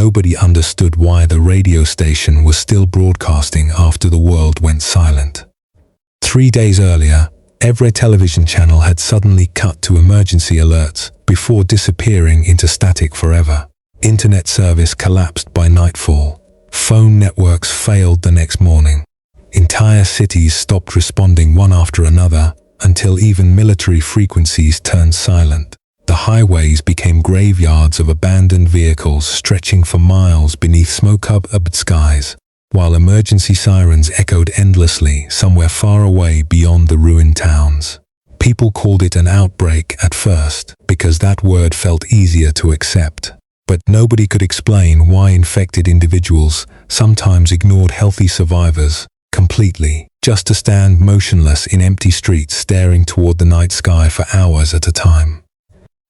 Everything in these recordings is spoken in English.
nobody understood why the radio station was still broadcasting after the world went silent. 3 days earlier, every television channel had suddenly cut to emergency alerts before disappearing into static forever. Internet service collapsed by nightfall. Phone networks failed the next morning. Entire cities stopped responding one after another until even military frequencies turned silent. The highways became graveyards of abandoned vehicles stretching for miles beneath smoke-covered skies, while emergency sirens echoed endlessly somewhere far away beyond the ruined towns. People called it an outbreak at first because that word felt easier to accept. But nobody could explain why infected individuals sometimes ignored healthy survivors completely, just to stand motionless in empty streets staring toward the night sky for hours at a time.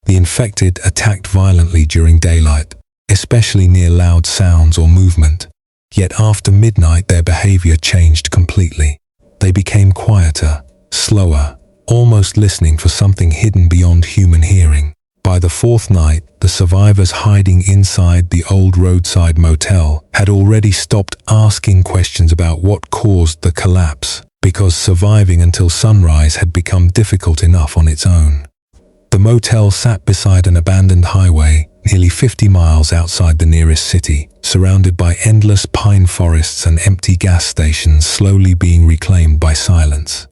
The infected attacked violently during daylight, especially near loud sounds or movement. Yet after midnight their behavior changed completely. They became quieter, slower, almost listening for something hidden beyond human hearing. By the fourth night, the survivors hiding inside the old roadside motel had already stopped asking questions about what caused the collapse, because surviving until sunrise had become difficult enough on its own. The motel sat beside an abandoned highway, nearly 50 miles outside the nearest city, surrounded by endless pine forests and empty gas stations slowly being reclaimed by silence.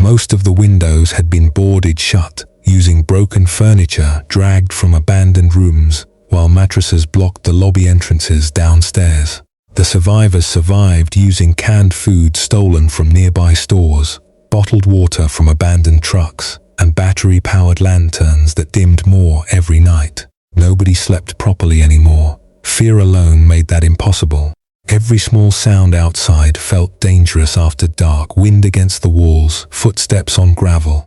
Most of the windows had been boarded shut, using broken furniture dragged from abandoned rooms, while mattresses blocked the lobby entrances downstairs. The survivors survived using canned food stolen from nearby stores, bottled water from abandoned trucks, and battery-powered lanterns that dimmed more every night. Nobody slept properly anymore. Fear alone made that impossible. Every small sound outside felt dangerous after dark, wind against the walls, footsteps on gravel,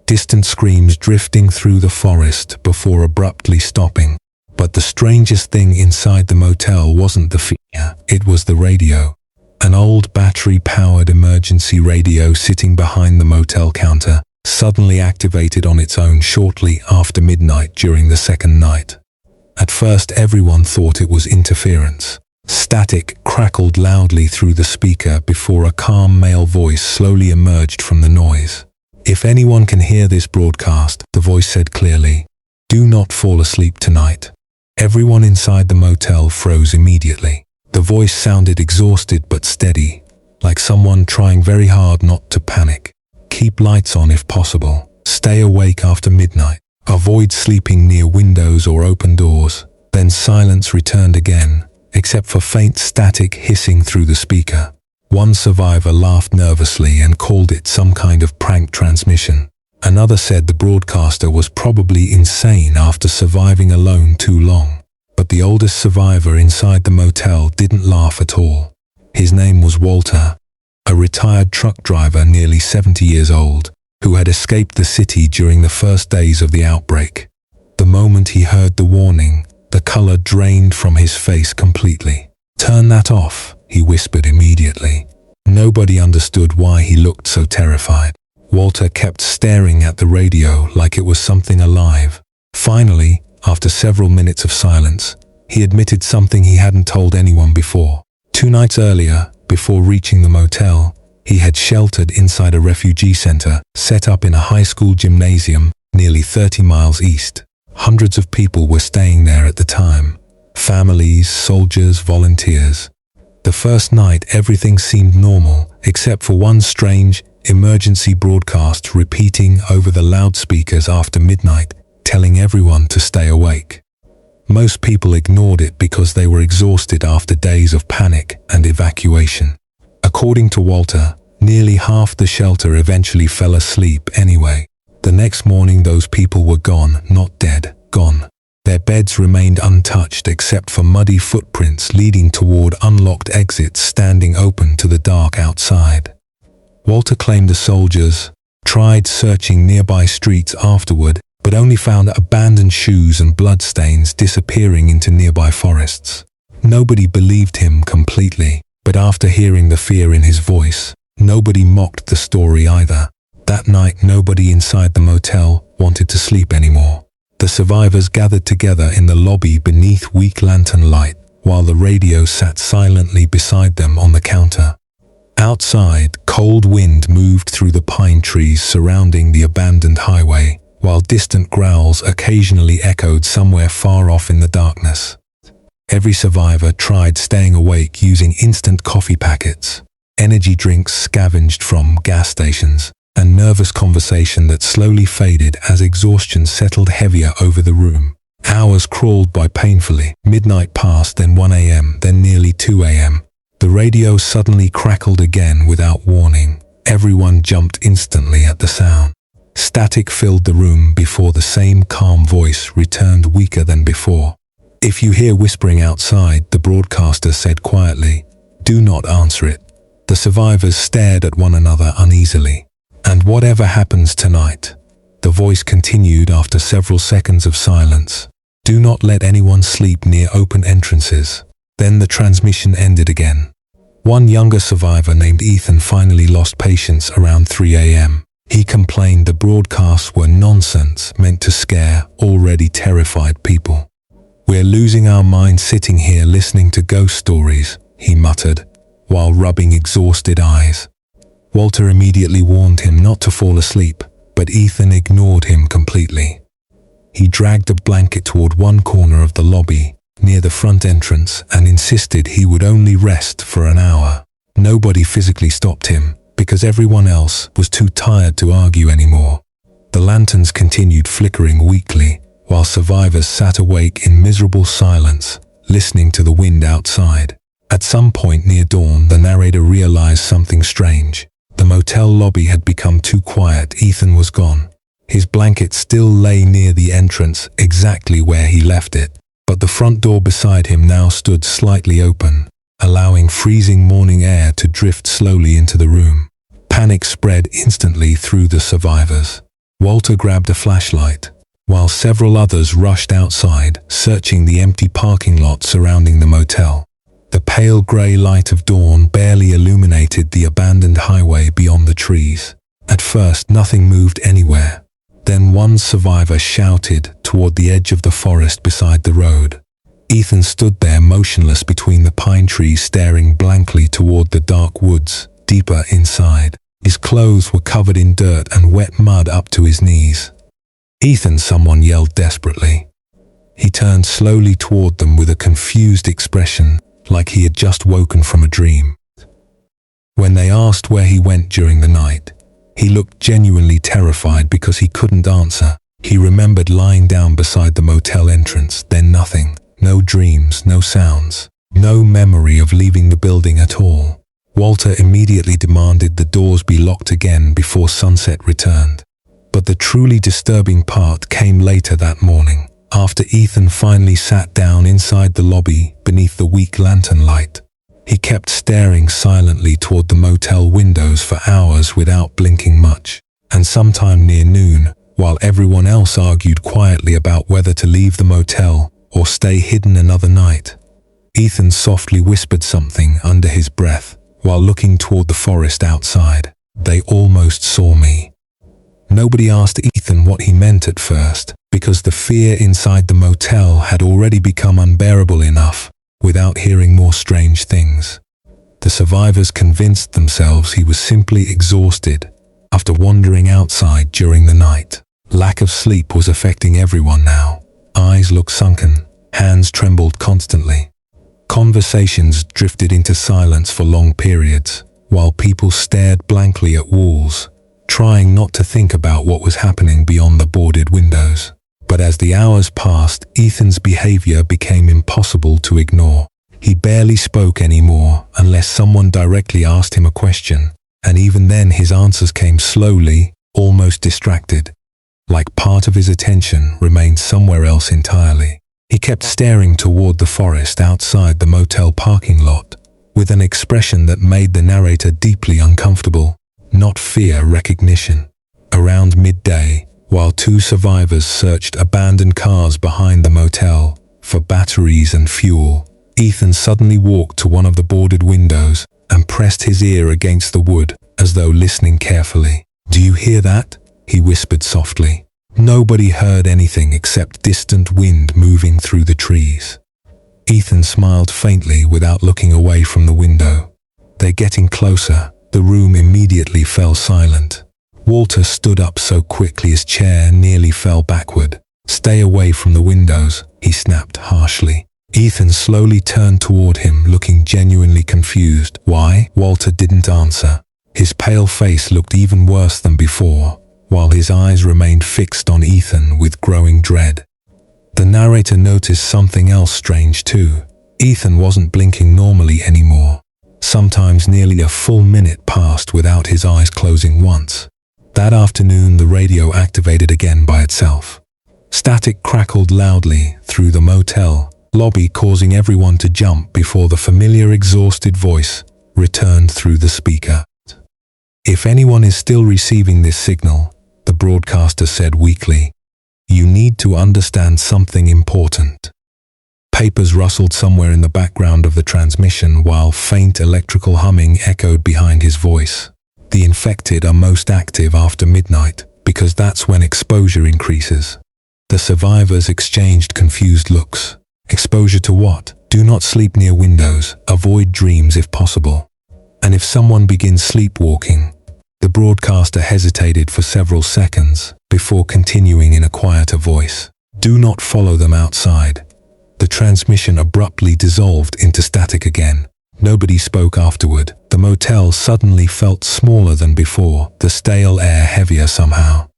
distant screams drifting through the forest before abruptly stopping. But the strangest thing inside the motel wasn't the fear, it was the radio. An old battery-powered emergency radio sitting behind the motel counter suddenly activated on its own shortly after midnight during the second night. At first everyone thought it was interference. Static crackled loudly through the speaker before a calm male voice slowly emerged from the noise. "If anyone can hear this broadcast," the voice said clearly, "do not fall asleep tonight." Everyone inside the motel froze immediately. The voice sounded exhausted but steady, like someone trying very hard not to panic. "Keep lights on if possible. Stay awake after midnight. Avoid sleeping near windows or open doors." Then silence returned again, except for faint static hissing through the speaker. One survivor laughed nervously and called it some kind of prank transmission. Another said the broadcaster was probably insane after surviving alone too long. But the oldest survivor inside the motel didn't laugh at all. His name was Walter, a retired truck driver nearly 70 years old, who had escaped the city during the first days of the outbreak. The moment he heard the warning, the color drained from his face completely. "Turn that off," he whispered immediately. Nobody understood why he looked so terrified. Walter kept staring at the radio like it was something alive. Finally, after several minutes of silence, he admitted something he hadn't told anyone before. 2 nights earlier, before reaching the motel, he had sheltered inside a refugee center set up in a high school gymnasium nearly 30 miles east. Hundreds of people were staying there at the time. Families, soldiers, volunteers. The first night everything seemed normal, except for one strange emergency broadcast repeating over the loudspeakers after midnight, telling everyone to stay awake. Most people ignored it because they were exhausted after days of panic and evacuation. According to Walter, nearly half the shelter eventually fell asleep anyway. The next morning those people were gone, not dead, gone. Their beds remained untouched except for muddy footprints leading toward unlocked exits standing open to the dark outside. Walter claimed the soldiers tried searching nearby streets afterward, but only found abandoned shoes and bloodstains disappearing into nearby forests. Nobody believed him completely, but after hearing the fear in his voice, nobody mocked the story either. That night, nobody inside the motel wanted to sleep anymore. The survivors gathered together in the lobby beneath weak lantern light, while the radio sat silently beside them on the counter. Outside, cold wind moved through the pine trees surrounding the abandoned highway, while distant growls occasionally echoed somewhere far off in the darkness. Every survivor tried staying awake using instant coffee packets, energy drinks scavenged from gas stations, and nervous conversation that slowly faded as exhaustion settled heavier over the room. Hours crawled by painfully. Midnight passed, then 1 a.m., then nearly 2 a.m. The radio suddenly crackled again without warning. Everyone jumped instantly at the sound. Static filled the room before the same calm voice returned, weaker than before. "If you hear whispering outside," the broadcaster said quietly, "do not answer it." The survivors stared at one another uneasily. "And whatever happens tonight," the voice continued after several seconds of silence, "do not let anyone sleep near open entrances." Then the transmission ended again. One younger survivor named Ethan finally lost patience around 3 a.m. He complained the broadcasts were nonsense, meant to scare already terrified people. "We're losing our minds sitting here listening to ghost stories," he muttered, while rubbing exhausted eyes. Walter immediately warned him not to fall asleep, but Ethan ignored him completely. He dragged a blanket toward one corner of the lobby, near the front entrance, and insisted he would only rest for an hour. Nobody physically stopped him, because everyone else was too tired to argue anymore. The lanterns continued flickering weakly, while survivors sat awake in miserable silence, listening to the wind outside. At some point near dawn, the narrator realized something strange. The motel lobby had become too quiet. Ethan was gone. His blanket still lay near the entrance, exactly where he left it, but the front door beside him now stood slightly open, allowing freezing morning air to drift slowly into the room. Panic spread instantly through the survivors. Walter grabbed a flashlight, while several others rushed outside, searching the empty parking lot surrounding the motel. The pale grey light of dawn barely illuminated the abandoned highway beyond the trees. At first, nothing moved anywhere. Then one survivor shouted toward the edge of the forest beside the road. Ethan stood there motionless between the pine trees, staring blankly toward the dark woods, deeper inside. His clothes were covered in dirt and wet mud up to his knees. "Ethan!" someone yelled desperately. He turned slowly toward them with a confused expression, like he had just woken from a dream. When they asked where he went during the night, he looked genuinely terrified because he couldn't answer. He remembered lying down beside the motel entrance, then nothing. No dreams, no sounds, no memory of leaving the building at all. Walter immediately demanded the doors be locked again before sunset returned. But the truly disturbing part came later that morning, after Ethan finally sat down inside the lobby beneath the weak lantern light. He kept staring silently toward the motel windows for hours without blinking much, and sometime near noon, while everyone else argued quietly about whether to leave the motel or stay hidden another night, Ethan softly whispered something under his breath while looking toward the forest outside. "They almost saw me." Nobody asked Ethan what he meant at first, because the fear inside the motel had already become unbearable enough without hearing more strange things. The survivors convinced themselves he was simply exhausted after wandering outside during the night. Lack of sleep was affecting everyone now. Eyes looked sunken, hands trembled constantly. Conversations drifted into silence for long periods, while people stared blankly at walls, trying not to think about what was happening beyond the boarded windows. But as the hours passed, Ethan's behavior became impossible to ignore. He barely spoke anymore unless someone directly asked him a question, and even then his answers came slowly, almost distracted, like part of his attention remained somewhere else entirely. He kept staring toward the forest outside the motel parking lot, with an expression that made the narrator deeply uncomfortable. Not fear, recognition. Around midday, while two survivors searched abandoned cars behind the motel for batteries and fuel, Ethan suddenly walked to one of the boarded windows and pressed his ear against the wood as though listening carefully. "Do you hear that?" he whispered softly. Nobody heard anything except distant wind moving through the trees. Ethan smiled faintly without looking away from the window. "They're getting closer." The room immediately fell silent. Walter stood up so quickly his chair nearly fell backward. "Stay away from the windows," he snapped harshly. Ethan slowly turned toward him, looking genuinely confused. "Why?" Walter didn't answer. His pale face looked even worse than before, while his eyes remained fixed on Ethan with growing dread. The narrator noticed something else strange too. Ethan wasn't blinking normally anymore. Sometimes nearly a full minute passed without his eyes closing once. That afternoon, the radio activated again by itself. Static crackled loudly through the motel lobby, causing everyone to jump before the familiar exhausted voice returned through the speaker. "If anyone is still receiving this signal," the broadcaster said weakly, "you need to understand something important." Papers rustled somewhere in the background of the transmission while faint electrical humming echoed behind his voice. "The infected are most active after midnight because that's when exposure increases." The survivors exchanged confused looks. Exposure to what? "Do not sleep near windows. Avoid dreams if possible. And if someone begins sleepwalking..." The broadcaster hesitated for several seconds before continuing in a quieter voice. "Do not follow them outside." The transmission abruptly dissolved into static again. Nobody spoke afterward. The motel suddenly felt smaller than before, the stale air heavier somehow.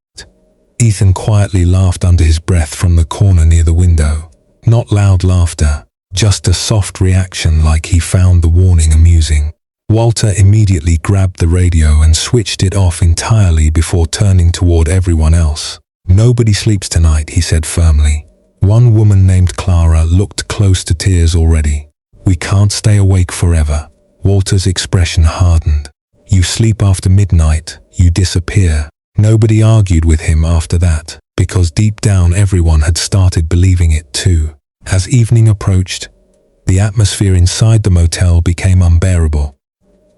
Ethan quietly laughed under his breath from the corner near the window. Not loud laughter, just a soft reaction like he found the warning amusing. Walter immediately grabbed the radio and switched it off entirely before turning toward everyone else. "Nobody sleeps tonight," he said firmly. One woman named Clara looked close to tears already. "We can't stay awake forever." Walter's expression hardened. "You sleep after midnight, you disappear." Nobody argued with him after that, because deep down everyone had started believing it too. As evening approached, the atmosphere inside the motel became unbearable.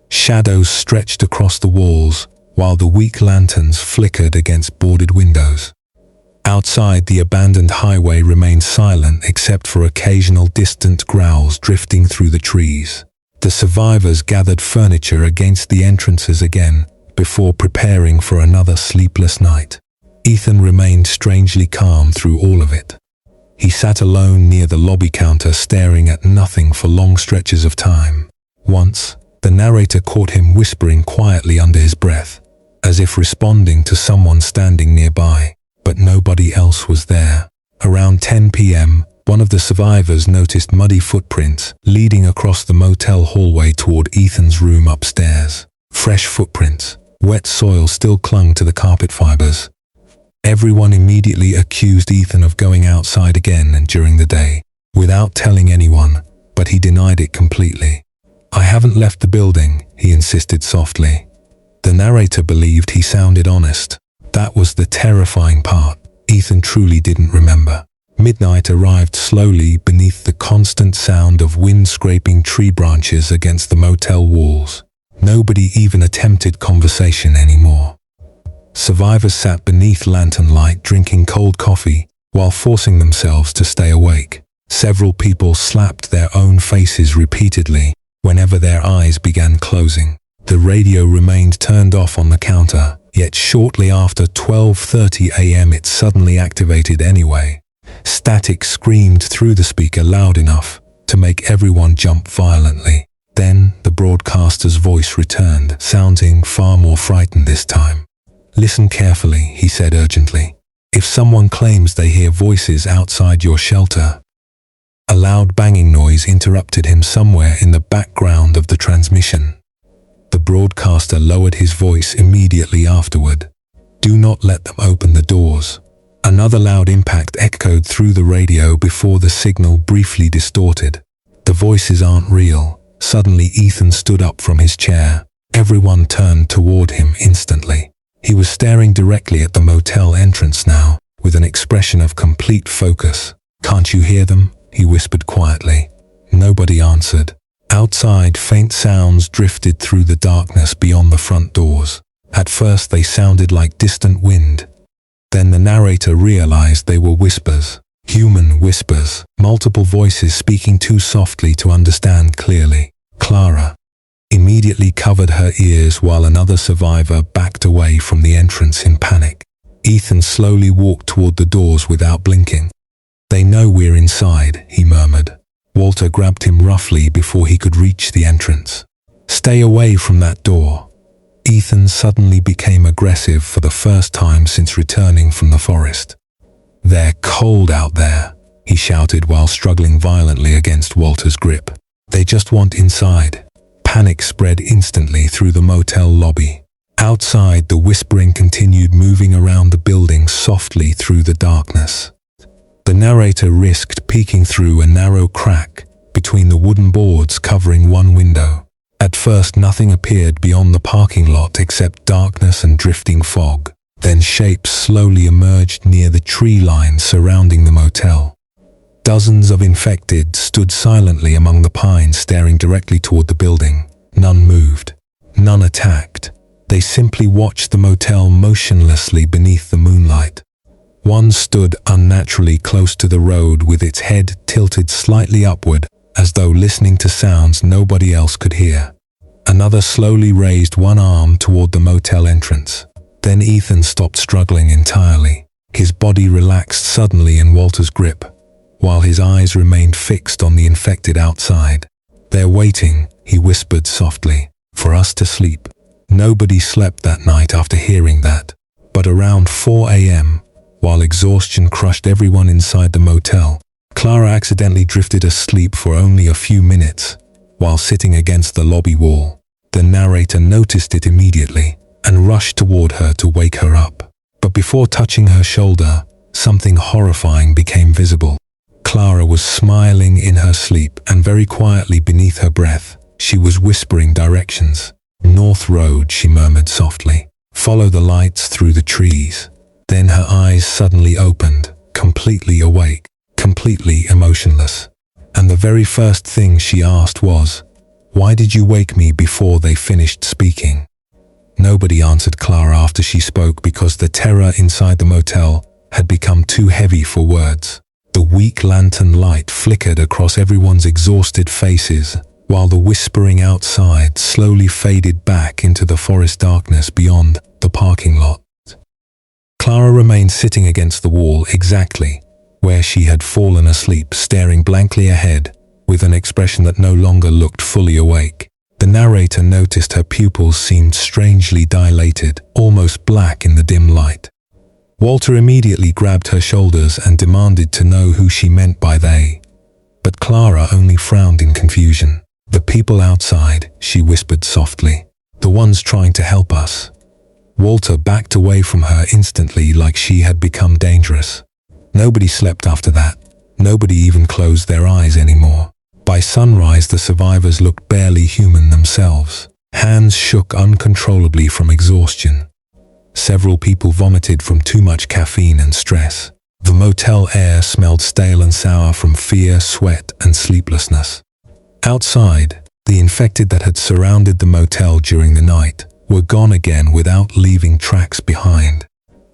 Shadows stretched across the walls, while the weak lanterns flickered against boarded windows. Outside, the abandoned highway remained silent except for occasional distant growls drifting through the trees. The survivors gathered furniture against the entrances again before preparing for another sleepless night. Ethan remained strangely calm through all of it. He sat alone near the lobby counter, staring at nothing for long stretches of time. Once, the narrator caught him whispering quietly under his breath, as if responding to someone standing nearby. But nobody else was there. Around 10 p.m., one of the survivors noticed muddy footprints leading across the motel hallway toward Ethan's room upstairs. Fresh footprints. Wet soil still clung to the carpet fibers. Everyone immediately accused Ethan of going outside again during the day, without telling anyone, but he denied it completely. "I haven't left the building," he insisted softly. The narrator believed he sounded honest. That was the terrifying part. Ethan truly didn't remember. Midnight arrived slowly beneath the constant sound of wind scraping tree branches against the motel walls. Nobody even attempted conversation anymore. Survivors sat beneath lantern light drinking cold coffee while forcing themselves to stay awake. Several people slapped their own faces repeatedly whenever their eyes began closing. The radio remained turned off on the counter, yet shortly after 12:30 a.m. it suddenly activated anyway. Static screamed through the speaker loud enough to make everyone jump violently. Then the broadcaster's voice returned, sounding far more frightened this time. "Listen carefully," he said urgently. "If someone claims they hear voices outside your shelter..." A loud banging noise interrupted him somewhere in the background of the transmission. The broadcaster lowered his voice immediately afterward. "Do not let them open the doors." Another loud impact echoed through the radio before the signal briefly distorted. "The voices aren't real." Suddenly Ethan stood up from his chair. Everyone turned toward him instantly. He was staring directly at the motel entrance now, with an expression of complete focus. "Can't you hear them?" he whispered quietly. Nobody answered. Outside, faint sounds drifted through the darkness beyond the front doors. At first they sounded like distant wind. Then the narrator realized they were whispers. Human whispers, multiple voices speaking too softly to understand clearly. Clara immediately covered her ears while another survivor backed away from the entrance in panic. Ethan slowly walked toward the doors without blinking. "They know we're inside," he murmured. Walter grabbed him roughly before he could reach the entrance. "Stay away from that door." Ethan suddenly became aggressive for the first time since returning from the forest. "They're cold out there," he shouted while struggling violently against Walter's grip. "They just want inside." Panic spread instantly through the motel lobby. Outside, the whispering continued, moving around the building softly through the darkness. The narrator risked peeking through a narrow crack between the wooden boards covering one window. At first, nothing appeared beyond the parking lot except darkness and drifting fog. Then shapes slowly emerged near the tree line surrounding the motel. Dozens of infected stood silently among the pines, staring directly toward the building. None moved. None attacked. They simply watched the motel motionlessly beneath the moonlight. One stood unnaturally close to the road with its head tilted slightly upward, as though listening to sounds nobody else could hear. Another slowly raised one arm toward the motel entrance. Then Ethan stopped struggling entirely. His body relaxed suddenly in Walter's grip, while his eyes remained fixed on the infected outside. "They're waiting," he whispered softly, "for us to sleep." Nobody slept that night after hearing that. But around 4 a.m., while exhaustion crushed everyone inside the motel, Clara accidentally drifted asleep for only a few minutes while sitting against the lobby wall. The narrator noticed it immediately and rushed toward her to wake her up. But before touching her shoulder, something horrifying became visible. Clara was smiling in her sleep, and very quietly beneath her breath, she was whispering directions. "North Road," she murmured softly. "Follow the lights through the trees." Then her eyes suddenly opened, completely awake, completely emotionless. And the very first thing she asked was, "Why did you wake me before they finished speaking?" Nobody answered Clara after she spoke, because the terror inside the motel had become too heavy for words. The weak lantern light flickered across everyone's exhausted faces, while the whispering outside slowly faded back into the forest darkness beyond the parking lot. Clara remained sitting against the wall exactly where she had fallen asleep, staring blankly ahead with an expression that no longer looked fully awake. The narrator noticed her pupils seemed strangely dilated, almost black in the dim light. Walter immediately grabbed her shoulders and demanded to know who she meant by they. But Clara only frowned in confusion. "The people outside," she whispered softly. "The ones trying to help us." Walter backed away from her instantly, like she had become dangerous. Nobody slept after that. Nobody even closed their eyes anymore. By sunrise, the survivors looked barely human themselves. Hands shook uncontrollably from exhaustion. Several people vomited from too much caffeine and stress. The motel air smelled stale and sour from fear, sweat, and sleeplessness. Outside, the infected that had surrounded the motel during the night were gone again without leaving tracks behind.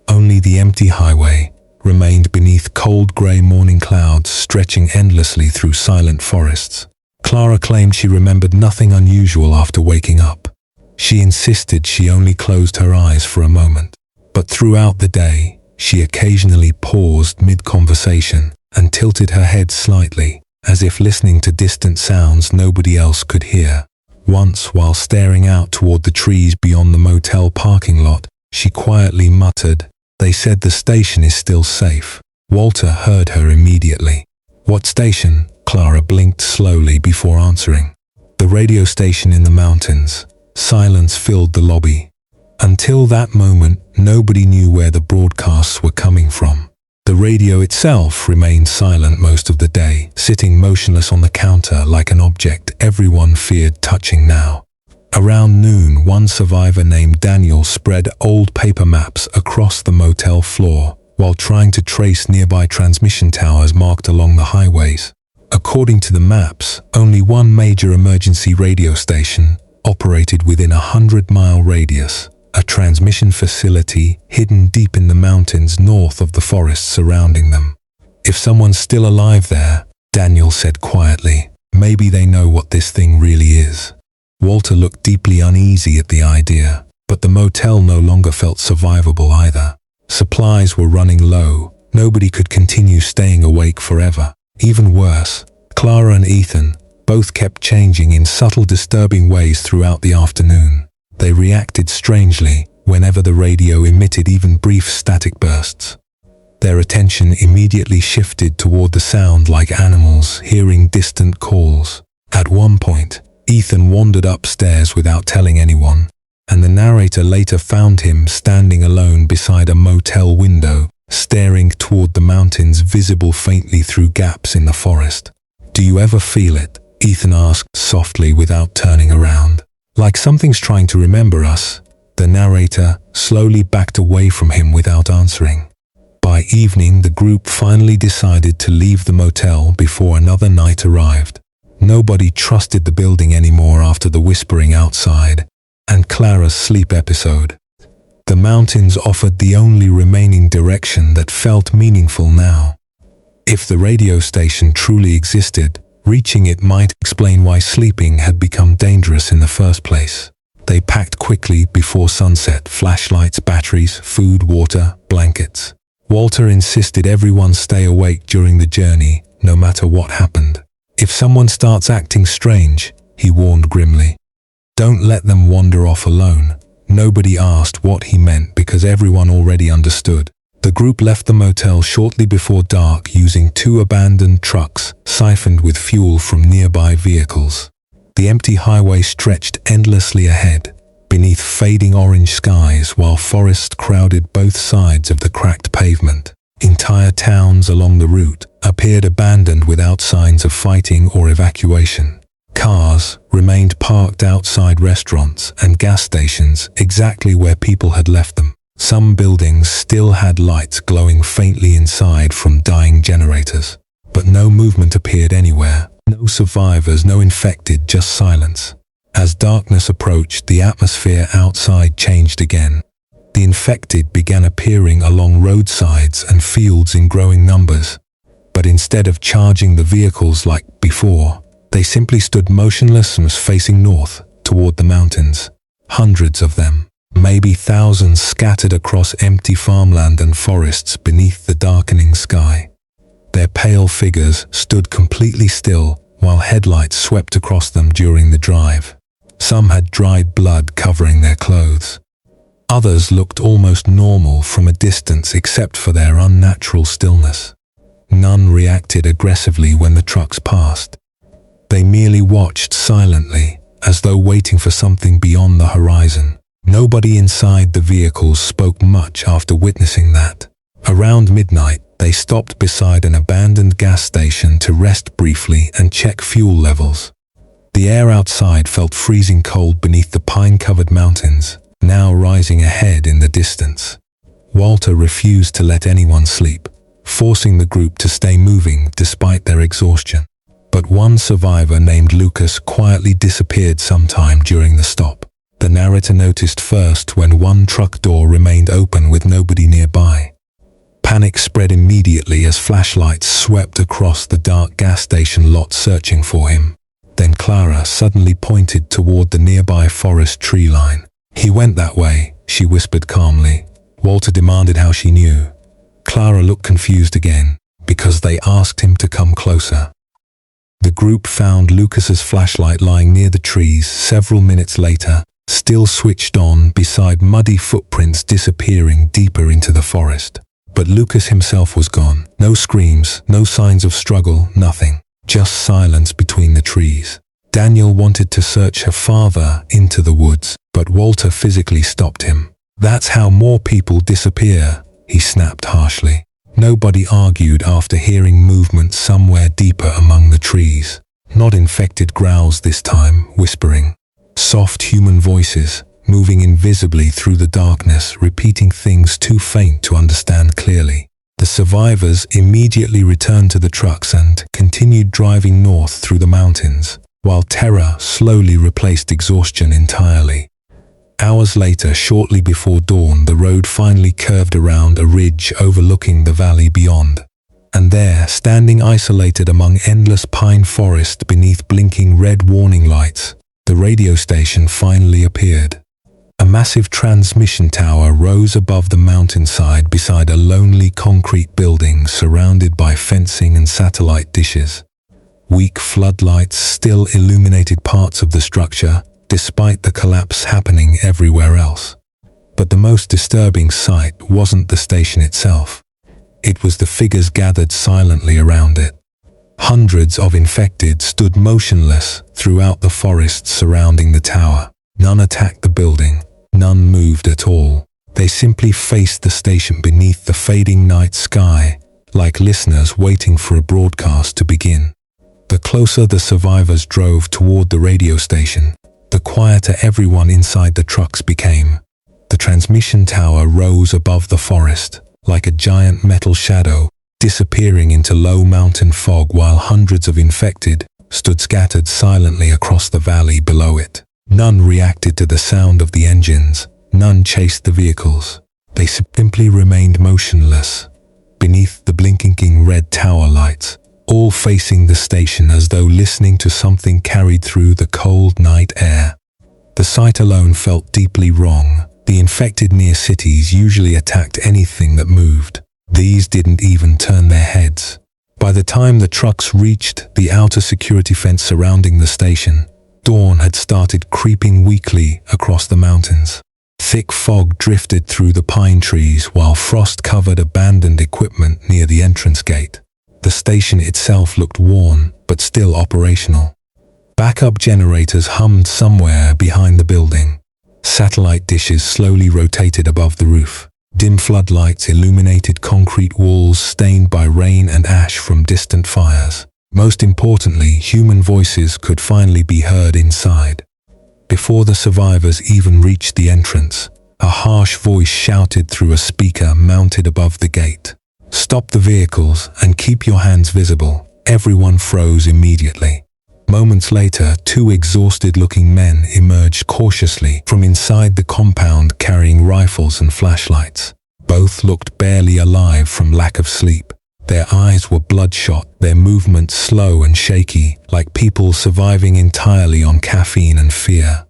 Only the empty highway remained beneath cold grey morning clouds stretching endlessly through silent forests. Clara claimed she remembered nothing unusual after waking up. She insisted she only closed her eyes for a moment. But throughout the day, she occasionally paused mid-conversation and tilted her head slightly, as if listening to distant sounds nobody else could hear. Once, while staring out toward the trees beyond the motel parking lot, she quietly muttered, "They said the station is still safe." Walter heard her immediately. "What station?" Clara blinked slowly before answering. "The radio station in the mountains." Silence filled the lobby. Until that moment, nobody knew where the broadcasts were coming from. The radio itself remained silent most of the day, sitting motionless on the counter like an object everyone feared touching now. Around noon, one survivor named Daniel spread old paper maps across the motel floor while trying to trace nearby transmission towers marked along the highways. According to the maps, only one major emergency radio station operated within a 100-mile radius, a transmission facility hidden deep in the mountains north of the forests surrounding them. If someone's still alive there, Daniel said quietly, maybe they know what this thing really is. Walter looked deeply uneasy at the idea, but the motel no longer felt survivable either. Supplies were running low. Nobody could continue staying awake forever. Even worse, Clara and Ethan both kept changing in subtle, disturbing ways throughout the afternoon. They reacted strangely whenever the radio emitted even brief static bursts. Their attention immediately shifted toward the sound like animals hearing distant calls. At one point, Ethan wandered upstairs without telling anyone, and the narrator later found him standing alone beside a motel window, staring toward the mountains visible faintly through gaps in the forest. "Do you ever feel it?" Ethan asked softly without turning around. "Like something's trying to remember us." The narrator slowly backed away from him without answering. By evening, the group finally decided to leave the motel before another night arrived. Nobody trusted the building anymore after the whispering outside and Clara's sleep episode. The mountains offered the only remaining direction that felt meaningful now. If the radio station truly existed, reaching it might explain why sleeping had become dangerous in the first place. They packed quickly before sunset: flashlights, batteries, food, water, blankets. Walter insisted everyone stay awake during the journey, no matter what happened. "If someone starts acting strange," he warned grimly, "don't let them wander off alone." Nobody asked what he meant because everyone already understood. The group left the motel shortly before dark using 2 abandoned trucks siphoned with fuel from nearby vehicles. The empty highway stretched endlessly ahead, beneath fading orange skies, while forest crowded both sides of the cracked pavement. Entire towns along the route appeared abandoned without signs of fighting or evacuation. Cars remained parked outside restaurants and gas stations exactly where people had left them. Some buildings still had lights glowing faintly inside from dying generators, but no movement appeared anywhere. No survivors, no infected, just silence. As darkness approached, the atmosphere outside changed again. The infected began appearing along roadsides and fields in growing numbers, but instead of charging the vehicles like before, they simply stood motionless and facing north toward the mountains. Hundreds of them, maybe thousands, scattered across empty farmland and forests beneath the darkening sky. Their pale figures stood completely still while headlights swept across them during the drive. Some had dried blood covering their clothes. Others looked almost normal from a distance except for their unnatural stillness. None reacted aggressively when the trucks passed. They merely watched silently, as though waiting for something beyond the horizon. Nobody inside the vehicles spoke much after witnessing that. Around midnight, they stopped beside an abandoned gas station to rest briefly and check fuel levels. The air outside felt freezing cold beneath the pine-covered mountains, now rising ahead in the distance. Walter refused to let anyone sleep, forcing the group to stay moving despite their exhaustion. But one survivor named Lucas quietly disappeared sometime during the stop. The narrator noticed first when one truck door remained open with nobody nearby. Panic spread immediately as flashlights swept across the dark gas station lot searching for him. Then Clara suddenly pointed toward the nearby forest tree line. "He went that way," she whispered calmly. Walter demanded how she knew. Clara looked confused again, because they asked him to come closer. The group found Lucas's flashlight lying near the trees several minutes later, still switched on beside muddy footprints disappearing deeper into the forest. But Lucas himself was gone. No screams, no signs of struggle, nothing. Just silence between the trees. Daniel wanted to search her farther into the woods, but Walter physically stopped him. "That's how more people disappear," he snapped harshly. Nobody argued after hearing movement somewhere deeper among the trees. Not infected growls this time, whispering. Soft human voices, moving invisibly through the darkness, repeating things too faint to understand clearly. The survivors immediately returned to the trucks and continued driving north through the mountains, while terror slowly replaced exhaustion entirely. Hours later, shortly before dawn, the road finally curved around a ridge overlooking the valley beyond. And there, standing isolated among endless pine forest beneath blinking red warning lights, the radio station finally appeared. A massive transmission tower rose above the mountainside beside a lonely concrete building surrounded by fencing and satellite dishes. Weak floodlights still illuminated parts of the structure, despite the collapse happening everywhere else. But the most disturbing sight wasn't the station itself. It was the figures gathered silently around it. Hundreds of infected stood motionless throughout the forest surrounding the tower. None attacked the building. None moved at all. They simply faced the station beneath the fading night sky, like listeners waiting for a broadcast to begin. The closer the survivors drove toward the radio station, the quieter everyone inside the trucks became. The transmission tower rose above the forest, like a giant metal shadow, disappearing into low mountain fog while hundreds of infected stood scattered silently across the valley below it. None reacted to the sound of the engines. None chased the vehicles. They simply remained motionless, beneath the blinking red tower lights, all facing the station as though listening to something carried through the cold night air. The sight alone felt deeply wrong. The infected near cities usually attacked anything that moved. These didn't even turn their heads. By the time the trucks reached the outer security fence surrounding the station, dawn had started creeping weakly across the mountains. Thick fog drifted through the pine trees while frost covered abandoned equipment near the entrance gate. The station itself looked worn, but still operational. Backup generators hummed somewhere behind the building. Satellite dishes slowly rotated above the roof. Dim floodlights illuminated concrete walls stained by rain and ash from distant fires. Most importantly, human voices could finally be heard inside. Before the survivors even reached the entrance, a harsh voice shouted through a speaker mounted above the gate. "Stop the vehicles and keep your hands visible." Everyone froze immediately. Moments later, two exhausted-looking men emerged cautiously from inside the compound carrying rifles and flashlights. Both looked barely alive from lack of sleep. Their eyes were bloodshot, their movements slow and shaky, like people surviving entirely on caffeine and fear.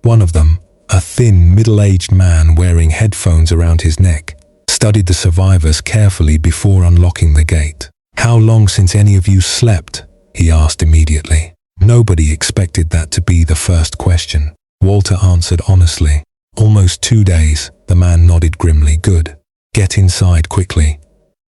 One of them, a thin, middle-aged man wearing headphones around his neck, studied the survivors carefully before unlocking the gate. "How long since any of you slept?" he asked immediately. Nobody expected that to be the first question. Walter answered honestly. "Almost 2 days," the man nodded grimly. "Good. Get inside quickly."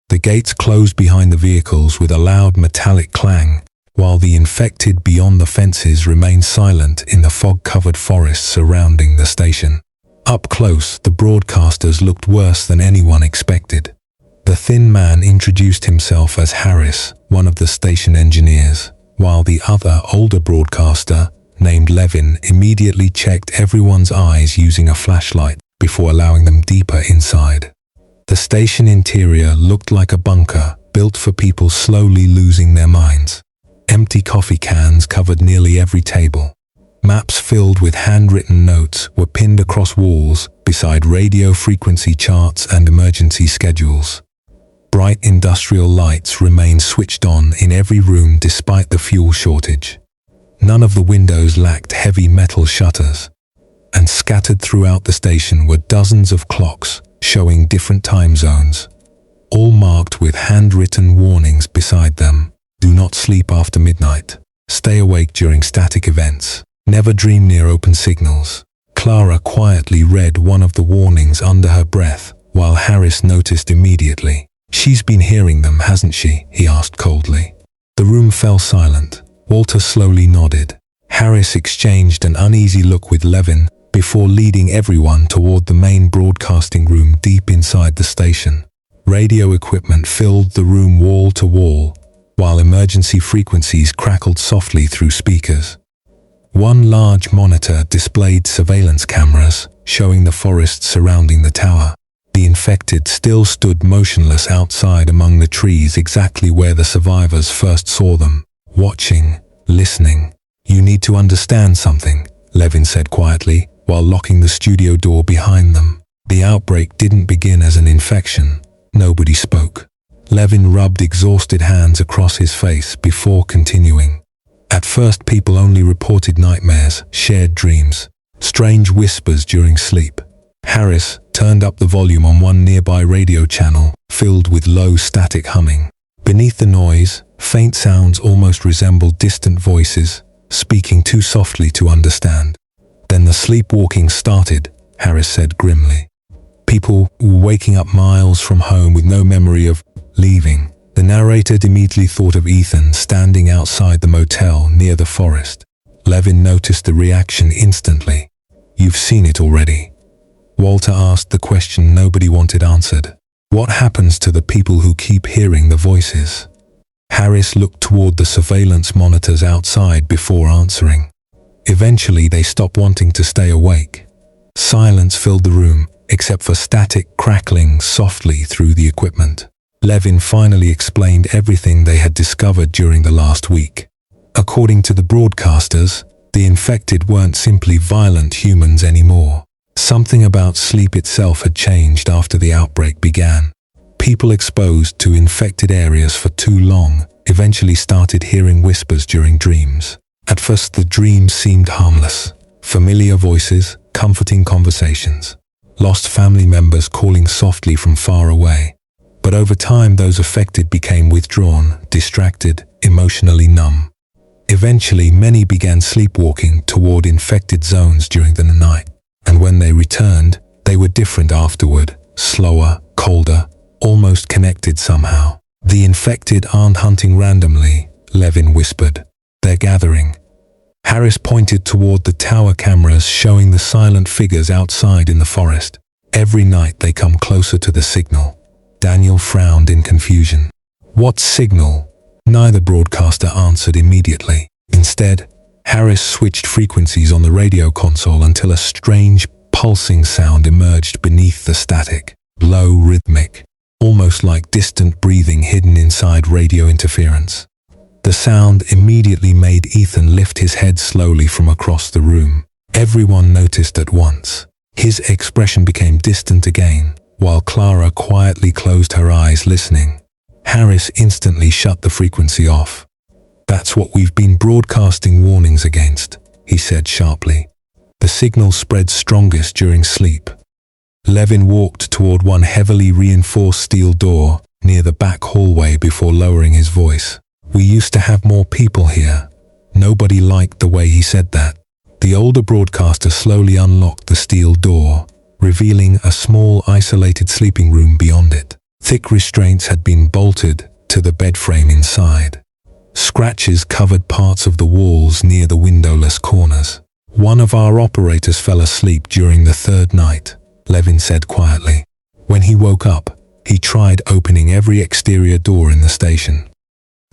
The gates closed behind the vehicles with a loud metallic clang, while the infected beyond the fences remained silent in the fog-covered forest surrounding the station. Up close, the broadcasters looked worse than anyone expected. The thin man introduced himself as Harris, one of the station engineers, while the other, older broadcaster, named Levin, immediately checked everyone's eyes using a flashlight before allowing them deeper inside. The station interior looked like a bunker built for people slowly losing their minds. Empty coffee cans covered nearly every table. Maps filled with handwritten notes were pinned across walls beside radio frequency charts and emergency schedules. Bright industrial lights remained switched on in every room despite the fuel shortage. None of the windows lacked heavy metal shutters. And scattered throughout the station were dozens of clocks showing different time zones, all marked with handwritten warnings beside them. "Do not sleep after midnight. Stay awake during static events. Never dream near open signals." Clara quietly read one of the warnings under her breath, while Harris noticed immediately. "She's been hearing them, hasn't she?" he asked coldly. The room fell silent. Walter slowly nodded. Harris exchanged an uneasy look with Levin before leading everyone toward the main broadcasting room deep inside the station. Radio equipment filled the room wall to wall, while emergency frequencies crackled softly through speakers. One large monitor displayed surveillance cameras showing the forest surrounding the tower. The infected still stood motionless outside among the trees exactly where the survivors first saw them, watching, listening. "You need to understand something," Levin said quietly, while locking the studio door behind them. "The outbreak didn't begin as an infection." Nobody spoke. Levin rubbed exhausted hands across his face before continuing. At first, people only reported nightmares, shared dreams, strange whispers during sleep. Harris turned up the volume on one nearby radio channel, filled with low static humming. Beneath the noise, faint sounds almost resembled distant voices, speaking too softly to understand. Then the sleepwalking started, Harris said grimly. People were waking up miles from home with no memory of leaving. The narrator immediately thought of Ethan standing outside the motel near the forest. Levin noticed the reaction instantly. "You've seen it already." Walter asked the question nobody wanted answered. "What happens to the people who keep hearing the voices?" Harris looked toward the surveillance monitors outside before answering. Eventually, they stopped wanting to stay awake. Silence filled the room, except for static crackling softly through the equipment. Levin finally explained everything they had discovered during the last week. According to the broadcasters, the infected weren't simply violent humans anymore. Something about sleep itself had changed after the outbreak began. People exposed to infected areas for too long eventually started hearing whispers during dreams. At first, the dreams seemed harmless. Familiar voices, comforting conversations, lost family members calling softly from far away. But over time, those affected became withdrawn, distracted, emotionally numb. Eventually, many began sleepwalking toward infected zones during the night. And when they returned, they were different afterward, slower, colder, almost connected somehow. "The infected aren't hunting randomly," Levin whispered. "They're gathering." Harris pointed toward the tower cameras showing the silent figures outside in the forest. "Every night they come closer to the signal." Daniel frowned in confusion. "What signal?" Neither broadcaster answered immediately. Instead, Harris switched frequencies on the radio console until a strange, pulsing sound emerged beneath the static. Low, rhythmic, almost like distant breathing hidden inside radio interference. The sound immediately made Ethan lift his head slowly from across the room. Everyone noticed at once. His expression became distant again, while Clara quietly closed her eyes listening. Harris instantly shut the frequency off. "That's what we've been broadcasting warnings against," he said sharply. "The signal spreads strongest during sleep." Levin walked toward one heavily reinforced steel door near the back hallway before lowering his voice. "We used to have more people here." Nobody liked the way he said that. The older broadcaster slowly unlocked the steel door, revealing a small, isolated sleeping room beyond it. Thick restraints had been bolted to the bed frame inside. Scratches covered parts of the walls near the windowless corners. "One of our operators fell asleep during the third night," Levin said quietly. When he woke up, he tried opening every exterior door in the station.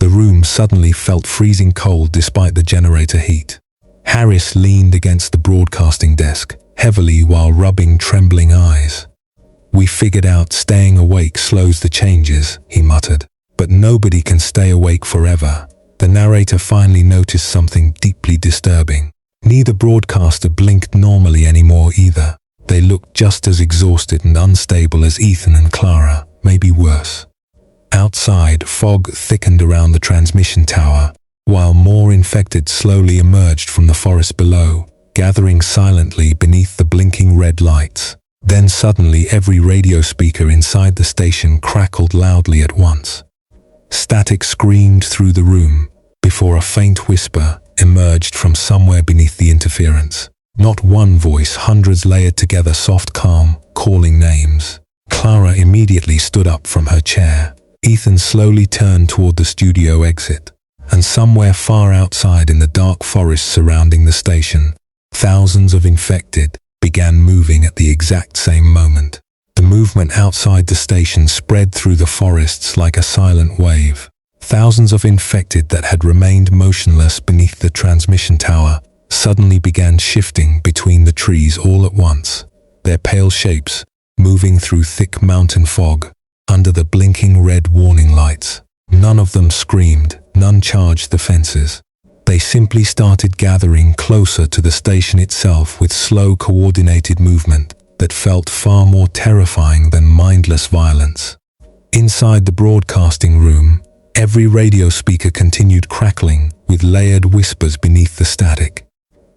The room suddenly felt freezing cold despite the generator heat. Harris leaned against the broadcasting desk, heavily while rubbing trembling eyes. "We figured out staying awake slows the changes," he muttered. "But nobody can stay awake forever." The narrator finally noticed something deeply disturbing. Neither broadcaster blinked normally anymore either. They looked just as exhausted and unstable as Ethan and Clara, maybe worse. Outside, fog thickened around the transmission tower, while more infected slowly emerged from the forest below, gathering silently beneath the blinking red lights. Then suddenly every radio speaker inside the station crackled loudly at once. Static screamed through the room before a faint whisper emerged from somewhere beneath the interference. Not one voice, hundreds layered together, soft, calm, calling names. Clara immediately stood up from her chair. Ethan slowly turned toward the studio exit. And somewhere far outside in the dark forest surrounding the station, thousands of infected began moving at the exact same moment. The movement outside the station spread through the forests like a silent wave. Thousands of infected that had remained motionless beneath the transmission tower suddenly began shifting between the trees all at once, their pale shapes moving through thick mountain fog under the blinking red warning lights. None of them screamed, none charged the fences. They simply started gathering closer to the station itself with slow, coordinated movement that felt far more terrifying than mindless violence. Inside the broadcasting room, every radio speaker continued crackling, with layered whispers beneath the static.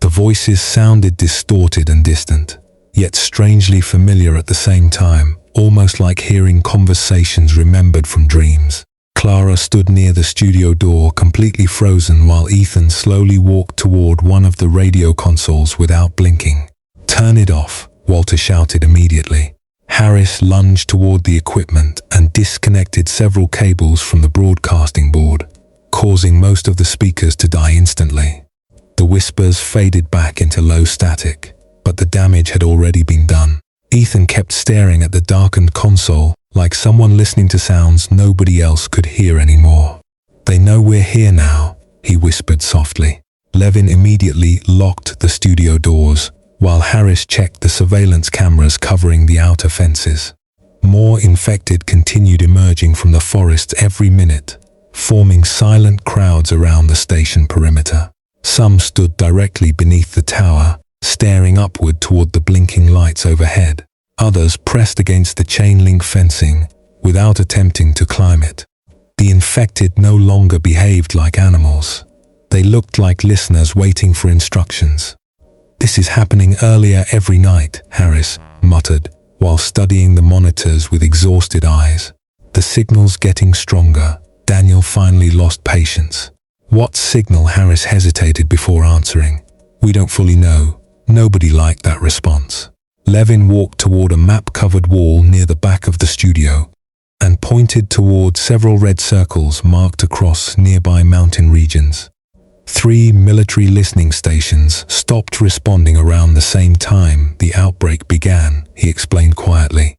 The voices sounded distorted and distant, yet strangely familiar at the same time, almost like hearing conversations remembered from dreams. Clara stood near the studio door, completely frozen, while Ethan slowly walked toward one of the radio consoles without blinking. "Turn it off," Walter shouted immediately. Harris lunged toward the equipment and disconnected several cables from the broadcasting board, causing most of the speakers to die instantly. The whispers faded back into low static, but the damage had already been done. Ethan kept staring at the darkened console, like someone listening to sounds nobody else could hear anymore. "They know we're here now," he whispered softly. Levin immediately locked the studio doors, while Harris checked the surveillance cameras covering the outer fences. More infected continued emerging from the forest every minute, forming silent crowds around the station perimeter. Some stood directly beneath the tower, staring upward toward the blinking lights overhead. Others pressed against the chain-link fencing, without attempting to climb it. The infected no longer behaved like animals. They looked like listeners waiting for instructions. "This is happening earlier every night," Harris muttered, while studying the monitors with exhausted eyes. "The signal's getting stronger." Daniel finally lost patience. "What signal?" Harris hesitated before answering. "We don't fully know." Nobody liked that response. Levin walked toward a map-covered wall near the back of the studio and pointed toward several red circles marked across nearby mountain regions. 3 military listening stations stopped responding around the same time the outbreak began, he explained quietly.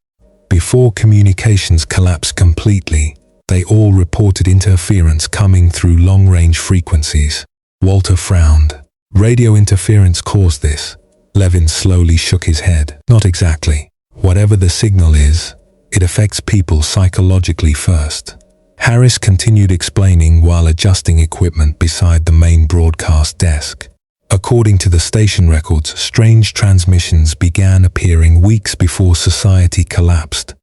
Before communications collapsed completely, they all reported interference coming through long-range frequencies. Walter frowned. "Radio interference caused this." Levin slowly shook his head. "Not exactly. Whatever the signal is, it affects people psychologically first." Harris continued explaining while adjusting equipment beside the main broadcast desk. According to the station records, strange transmissions began appearing weeks before society collapsed.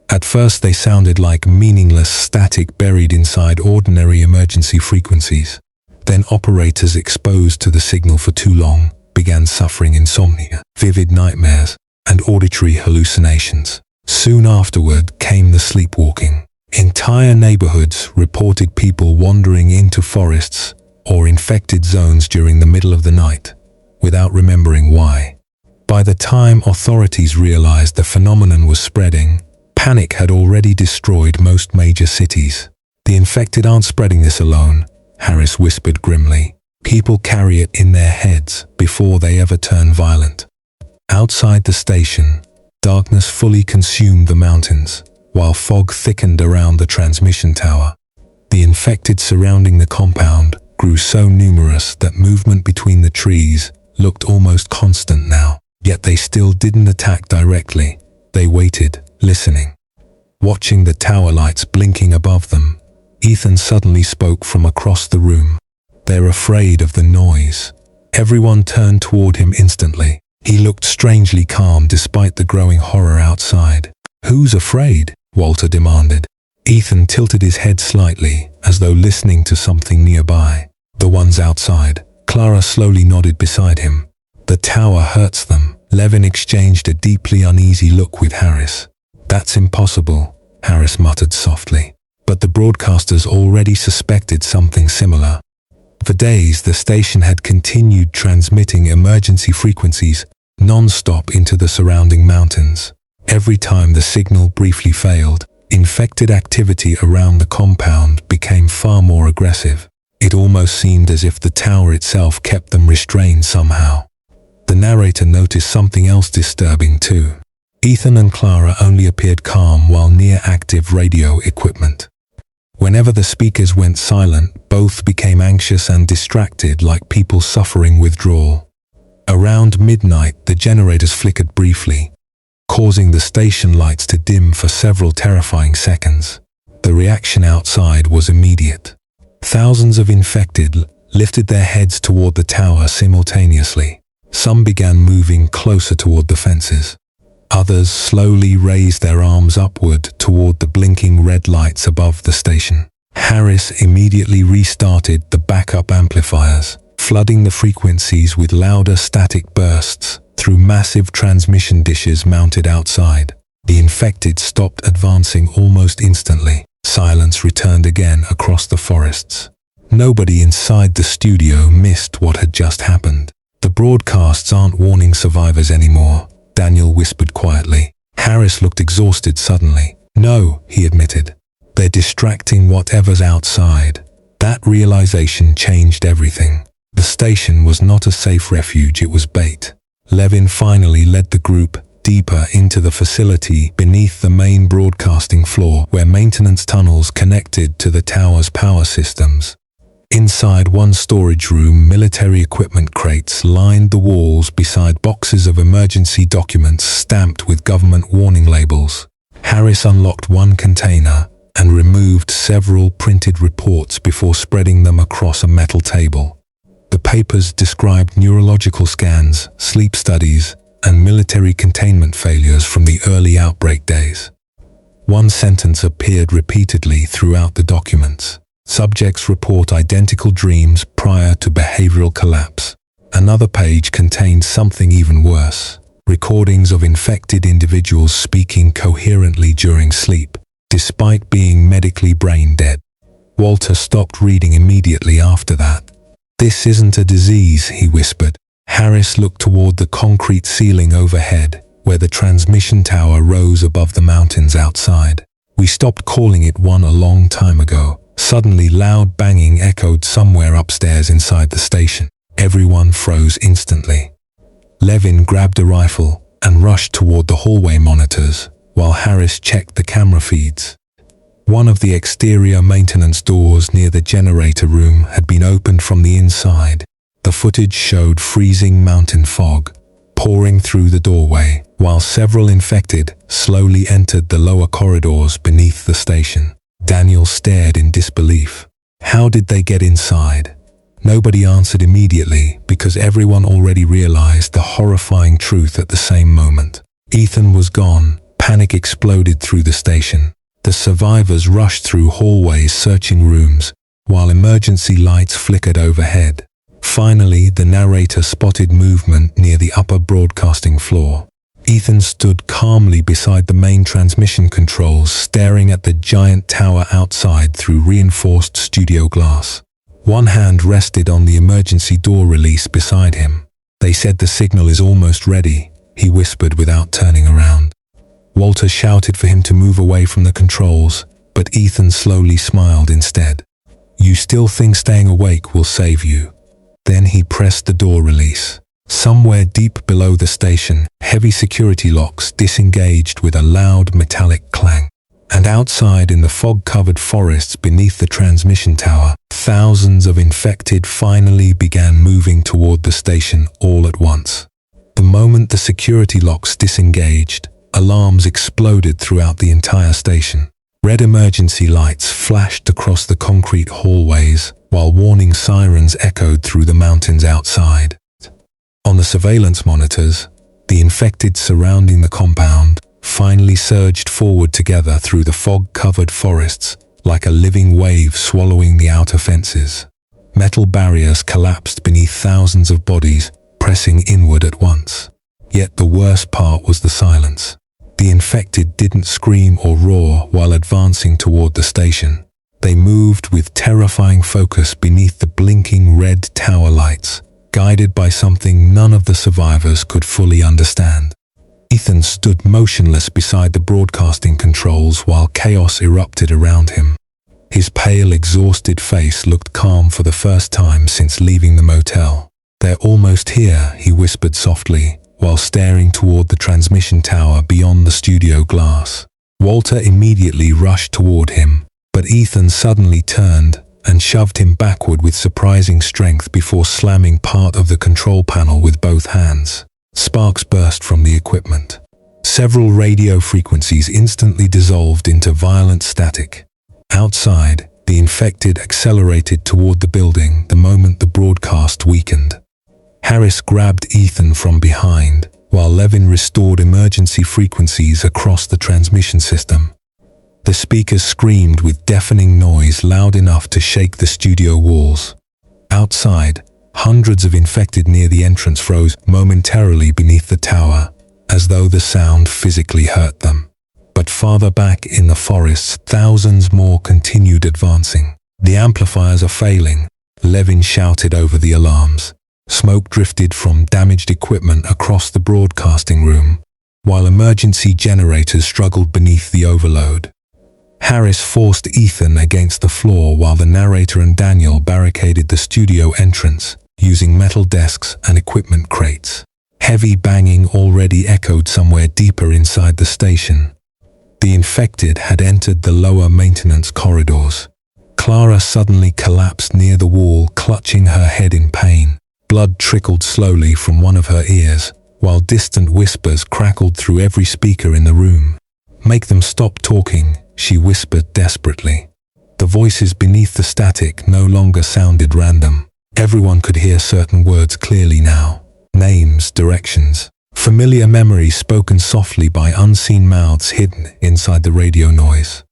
At first they sounded like meaningless static buried inside ordinary emergency frequencies. Then operators exposed to the signal for too long began suffering insomnia, vivid nightmares, and auditory hallucinations. Soon afterward came the sleepwalking. Entire neighborhoods reported people wandering into forests or infected zones during the middle of the night, without remembering why. By the time authorities realized the phenomenon was spreading, panic had already destroyed most major cities. "The infected aren't spreading this alone," Harris whispered grimly. "People carry it in their heads before they ever turn violent." Outside the station, darkness fully consumed the mountains, while fog thickened around the transmission tower. The infected surrounding the compound grew so numerous that movement between the trees looked almost constant now. Yet they still didn't attack directly. They waited, listening. Watching the tower lights blinking above them, Ethan suddenly spoke from across the room. "They're afraid of the noise." Everyone turned toward him instantly. He looked strangely calm despite the growing horror outside. "Who's afraid?" Walter demanded. Ethan tilted his head slightly, as though listening to something nearby. "The ones outside." Clara slowly nodded beside him. "The tower hurts them." Levin exchanged a deeply uneasy look with Harris. "That's impossible," Harris muttered softly. But the broadcasters already suspected something similar. For days, the station had continued transmitting emergency frequencies non-stop into the surrounding mountains. Every time the signal briefly failed, infected activity around the compound became far more aggressive. It almost seemed as if the tower itself kept them restrained somehow. The narrator noticed something else disturbing too. Ethan and Clara only appeared calm while near active radio equipment. Whenever the speakers went silent, both became anxious and distracted like people suffering withdrawal. Around midnight, the generators flickered briefly, causing the station lights to dim for several terrifying seconds. The reaction outside was immediate. Thousands of infected lifted their heads toward the tower simultaneously. Some began moving closer toward the fences. Others slowly raised their arms upward toward the blinking red lights above the station. Harris immediately restarted the backup amplifiers, flooding the frequencies with louder static bursts through massive transmission dishes mounted outside. The infected stopped advancing almost instantly. Silence returned again across the forests. Nobody inside the studio missed what had just happened. "The broadcasts aren't warning survivors anymore," Daniel whispered quietly. Harris looked exhausted suddenly. "No," he admitted. "They're distracting whatever's outside." That realization changed everything. The station was not a safe refuge, it was bait. Levin finally led the group deeper into the facility beneath the main broadcasting floor, where maintenance tunnels connected to the tower's power systems. Inside one storage room, military equipment crates lined the walls beside boxes of emergency documents stamped with government warning labels. Harris unlocked one container and removed several printed reports before spreading them across a metal table. The papers described neurological scans, sleep studies, and military containment failures from the early outbreak days. One sentence appeared repeatedly throughout the documents. Subjects report identical dreams prior to behavioral collapse. Another page contained something even worse: recordings of infected individuals speaking coherently during sleep, despite being medically brain dead. Walter stopped reading immediately after that. "This isn't a disease," he whispered. Harris looked toward the concrete ceiling overhead, where the transmission tower rose above the mountains outside. "We stopped calling it one a long time ago." Suddenly, loud banging echoed somewhere upstairs inside the station. Everyone froze instantly. Levin grabbed a rifle and rushed toward the hallway monitors, while Harris checked the camera feeds. One of the exterior maintenance doors near the generator room had been opened from the inside. The footage showed freezing mountain fog pouring through the doorway, while several infected slowly entered the lower corridors beneath the station. Daniel stared in disbelief. How did they get inside? Nobody answered immediately, because everyone already realized the horrifying truth at the same moment. Ethan was gone. Panic exploded through the station. The survivors rushed through hallways searching rooms, while emergency lights flickered overhead. Finally, the narrator spotted movement near the upper broadcasting floor. Ethan stood calmly beside the main transmission controls, staring at the giant tower outside through reinforced studio glass. One hand rested on the emergency door release beside him. "They said the signal is almost ready," he whispered without turning around. Walter shouted for him to move away from the controls, but Ethan slowly smiled instead. "You still think staying awake will save you?" Then he pressed the door release. Somewhere deep below the station, heavy security locks disengaged with a loud metallic clang. And outside in the fog-covered forests beneath the transmission tower, thousands of infected finally began moving toward the station all at once. The moment the security locks disengaged, alarms exploded throughout the entire station. Red emergency lights flashed across the concrete hallways, while warning sirens echoed through the mountains outside. On the surveillance monitors, the infected surrounding the compound finally surged forward together through the fog-covered forests, like a living wave swallowing the outer fences. Metal barriers collapsed beneath thousands of bodies, pressing inward at once. Yet the worst part was the silence. The infected didn't scream or roar while advancing toward the station. They moved with terrifying focus beneath the blinking red tower lights, guided by something none of the survivors could fully understand. Ethan stood motionless beside the broadcasting controls while chaos erupted around him. His pale, exhausted face looked calm for the first time since leaving the motel. "They're almost here," he whispered softly, while staring toward the transmission tower beyond the studio glass. Walter immediately rushed toward him, but Ethan suddenly turned and shoved him backward with surprising strength before slamming part of the control panel with both hands. Sparks burst from the equipment. Several radio frequencies instantly dissolved into violent static. Outside, the infected accelerated toward the building the moment the broadcast weakened. Harris grabbed Ethan from behind, while Levin restored emergency frequencies across the transmission system. The speakers screamed with deafening noise loud enough to shake the studio walls. Outside, hundreds of infected near the entrance froze momentarily beneath the tower, as though the sound physically hurt them. But farther back in the forests, thousands more continued advancing. "The amplifiers are failing," Levin shouted over the alarms. Smoke drifted from damaged equipment across the broadcasting room, while emergency generators struggled beneath the overload. Harris forced Ethan against the floor while the narrator and Daniel barricaded the studio entrance, using metal desks and equipment crates. Heavy banging already echoed somewhere deeper inside the station. The infected had entered the lower maintenance corridors. Clara suddenly collapsed near the wall, clutching her head in pain. Blood trickled slowly from one of her ears, while distant whispers crackled through every speaker in the room. "Make them stop talking," she whispered desperately. The voices beneath the static no longer sounded random. Everyone could hear certain words clearly now. Names, directions, familiar memories spoken softly by unseen mouths hidden inside the radio noise.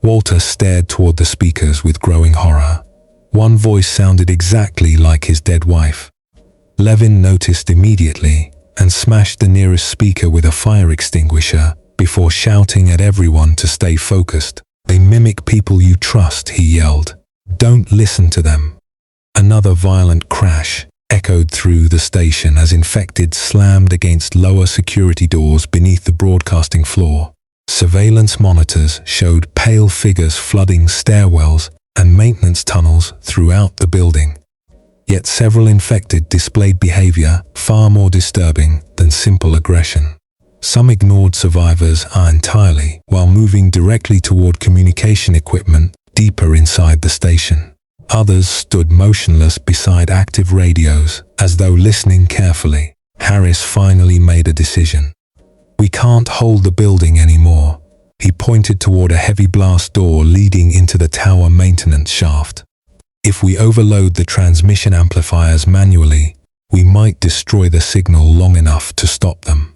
Walter stared toward the speakers with growing horror. One voice sounded exactly like his dead wife. Levin noticed immediately and smashed the nearest speaker with a fire extinguisher before shouting at everyone to stay focused. "They mimic people you trust," he yelled. "Don't listen to them." Another violent crash echoed through the station as infected slammed against lower security doors beneath the broadcasting floor. Surveillance monitors showed pale figures flooding stairwells and maintenance tunnels throughout the building. Yet several infected displayed behavior far more disturbing than simple aggression. Some ignored survivors entirely while moving directly toward communication equipment deeper inside the station. Others stood motionless beside active radios, as though listening carefully. Harris finally made a decision. "We can't hold the building anymore." He pointed toward a heavy blast door leading into the tower maintenance shaft. "If we overload the transmission amplifiers manually, we might destroy the signal long enough to stop them."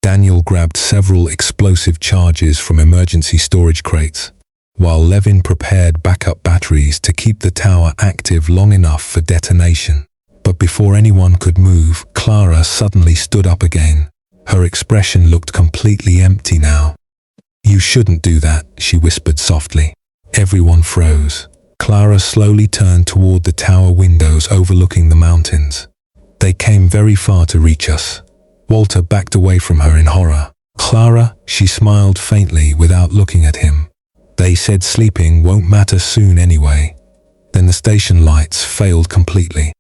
Daniel grabbed several explosive charges from emergency storage crates, while Levin prepared backup batteries to keep the tower active long enough for detonation. But before anyone could move, Clara suddenly stood up again. Her expression looked completely empty now. "You shouldn't do that," she whispered softly. Everyone froze. Clara slowly turned toward the tower windows overlooking the mountains. "They came very far to reach us." Walter backed away from her in horror. "Clara," she smiled faintly without looking at him. "They said sleeping won't matter soon anyway." Then the station lights failed completely.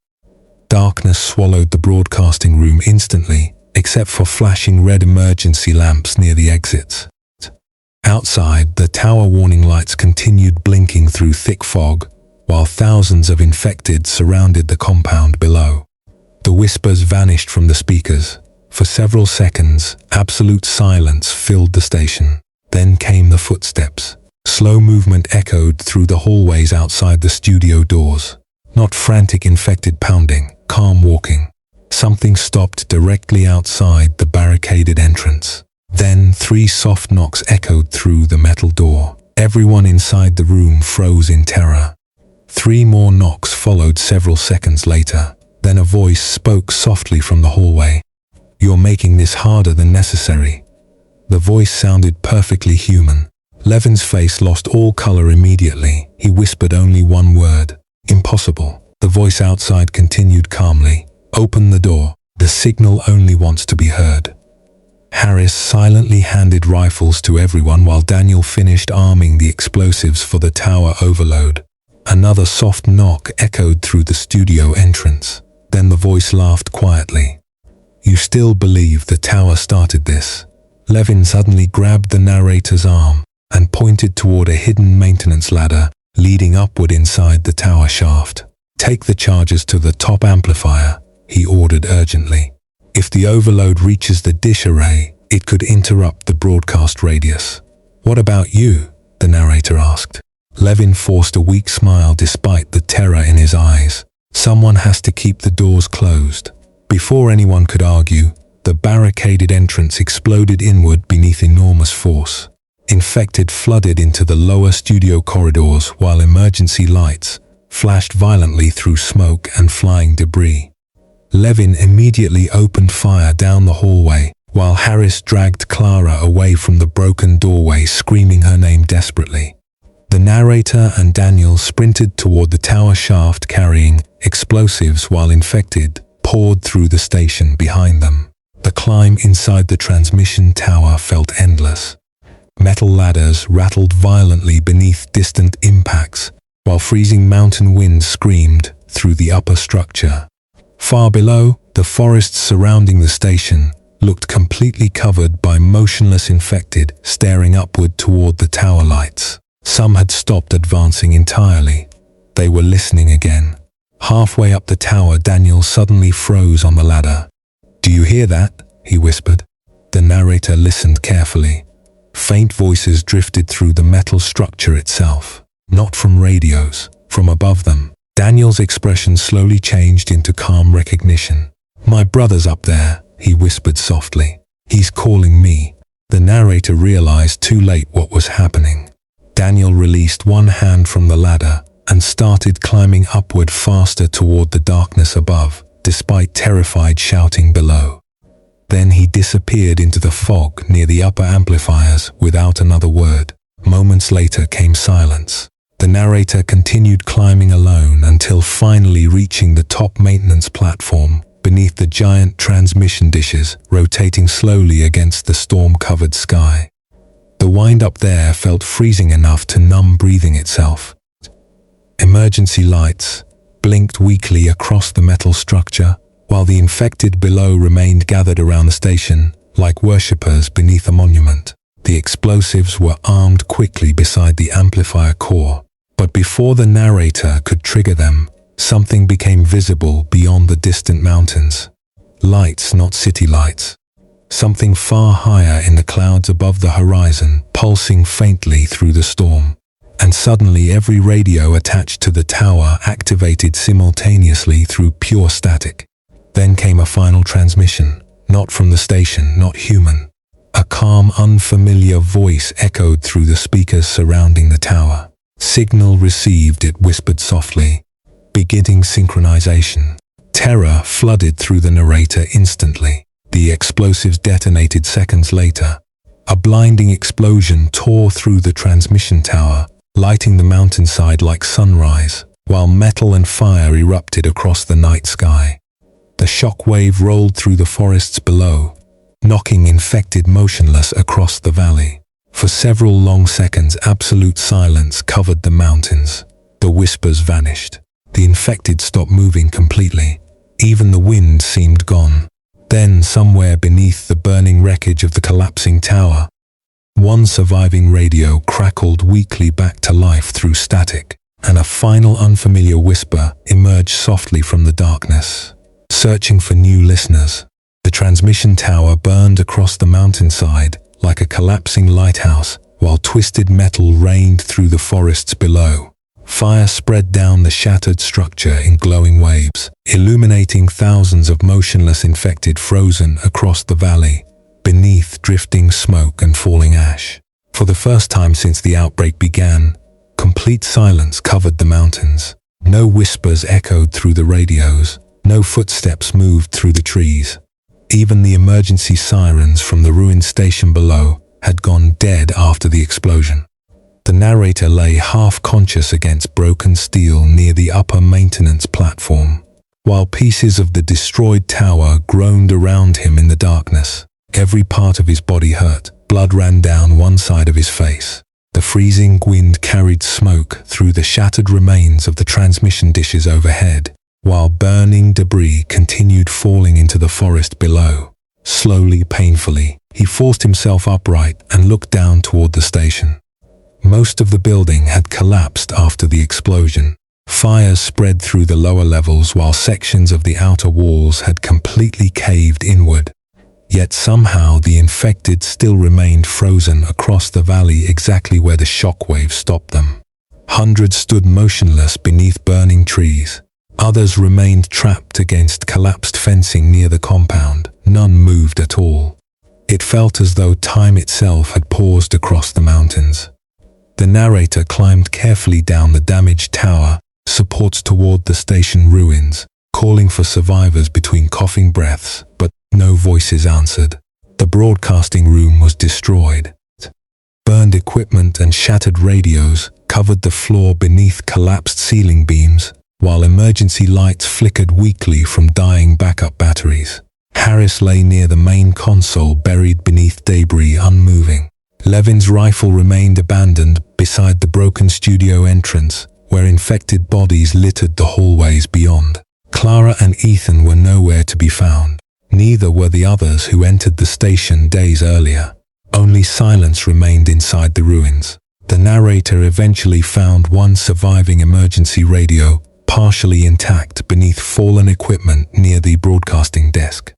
Darkness swallowed the broadcasting room instantly, except for flashing red emergency lamps near the exits. Outside, the tower warning lights continued blinking through thick fog, while thousands of infected surrounded the compound below. The whispers vanished from the speakers. For several seconds, absolute silence filled the station. Then came the footsteps. Slow movement echoed through the hallways outside the studio doors. Not frantic infected pounding, calm walking. Something stopped directly outside the barricaded entrance. Then 3 soft knocks echoed through the metal door. Everyone inside the room froze in terror. 3 more knocks followed several seconds later. Then a voice spoke softly from the hallway. "You're making this harder than necessary." The voice sounded perfectly human. Levin's face lost all color immediately. He whispered only one word: "Impossible." The voice outside continued calmly. "Open the door. The signal only wants to be heard." Harris silently handed rifles to everyone while Daniel finished arming the explosives for the tower overload. Another soft knock echoed through the studio entrance. Then the voice laughed quietly. "You still believe the tower started this?" Levin suddenly grabbed the narrator's arm and pointed toward a hidden maintenance ladder leading upward inside the tower shaft. "Take the charges to the top amplifier," he ordered urgently. "If the overload reaches the dish array, it could interrupt the broadcast radius." "What about you?" the narrator asked. Levin forced a weak smile despite the terror in his eyes. "Someone has to keep the doors closed." Before anyone could argue, The barricaded entrance exploded inward beneath enormous force. Infected flooded into the lower studio corridors while emergency lights flashed violently through smoke and flying debris. Levin immediately opened fire down the hallway, while Harris dragged Clara away from the broken doorway, screaming her name desperately. The narrator and Daniel sprinted toward the tower shaft carrying explosives while infected poured through the station behind them. The climb inside the transmission tower felt endless. Metal ladders rattled violently beneath distant impacts, while freezing mountain winds screamed through the upper structure. Far below, the forests surrounding the station looked completely covered by motionless infected staring upward toward the tower lights. Some had stopped advancing entirely. They were listening again. Halfway up the tower, Daniel suddenly froze on the ladder. "Do you hear that?" he whispered. The narrator listened carefully. Faint voices drifted through the metal structure itself. Not from radios, from above them. Daniel's expression slowly changed into calm recognition. "My brother's up there," he whispered softly. "He's calling me." The narrator realized too late what was happening. Daniel released one hand from the ladder and started climbing upward faster toward the darkness above, despite terrified shouting below. Then he disappeared into the fog near the upper amplifiers without another word. Moments later came silence. The narrator continued climbing alone until finally reaching the top maintenance platform beneath the giant transmission dishes rotating slowly against the storm-covered sky. The wind up there felt freezing enough to numb breathing itself. Emergency lights blinked weakly across the metal structure, while the infected below remained gathered around the station like worshippers beneath a monument. The explosives were armed quickly beside the amplifier core, but before the narrator could trigger them, something became visible beyond the distant mountains. Lights, not city lights. Something far higher in the clouds above the horizon, pulsing faintly through the storm. And suddenly every radio attached to the tower activated simultaneously through pure static. Then came a final transmission, not from the station, not human. A calm, unfamiliar voice echoed through the speakers surrounding the tower. "Signal received," it whispered softly. "Beginning synchronization." Terror flooded through the narrator instantly. The explosives detonated seconds later. A blinding explosion tore through the transmission tower, lighting the mountainside like sunrise, while metal and fire erupted across the night sky. The shock wave rolled through the forests below, knocking infected motionless across the valley. For several long seconds, absolute silence covered the mountains. The whispers vanished. The infected stopped moving completely. Even the wind seemed gone. Then, somewhere beneath the burning wreckage of the collapsing tower, one surviving radio crackled weakly back to life through static, and a final unfamiliar whisper emerged softly from the darkness, searching for new listeners. The transmission tower burned across the mountainside like a collapsing lighthouse, while twisted metal rained through the forests below. Fire spread down the shattered structure in glowing waves, illuminating thousands of motionless infected frozen across the valley, beneath drifting smoke and falling ash. For the first time since the outbreak began, complete silence covered the mountains. No whispers echoed through the radios, no footsteps moved through the trees. Even the emergency sirens from the ruined station below had gone dead after the explosion. The narrator lay half-conscious against broken steel near the upper maintenance platform, while pieces of the destroyed tower groaned around him in the darkness. Every part of his body hurt. Blood ran down one side of his face. The freezing wind carried smoke through the shattered remains of the transmission dishes overhead, while burning debris continued falling into the forest below. Slowly, painfully, he forced himself upright and looked down toward the station. Most of the building had collapsed after the explosion. Fires spread through the lower levels while sections of the outer walls had completely caved inward. Yet somehow the infected still remained frozen across the valley exactly where the shockwave stopped them. Hundreds stood motionless beneath burning trees. Others remained trapped against collapsed fencing near the compound, None moved at all. It felt as though time itself had paused across the mountains. The narrator climbed carefully down the damaged tower, supports toward the station ruins, calling for survivors between coughing breaths, but no voices answered. The broadcasting room was destroyed. Burned equipment and shattered radios covered the floor beneath collapsed ceiling beams, while emergency lights flickered weakly from dying backup batteries. Harris lay near the main console, buried beneath debris, unmoving. Levin's rifle remained abandoned beside the broken studio entrance, where infected bodies littered the hallways beyond. Clara and Ethan were nowhere to be found. Neither were the others who entered the station days earlier. Only silence remained inside the ruins. The narrator eventually found one surviving emergency radio, partially intact beneath fallen equipment near the broadcasting desk.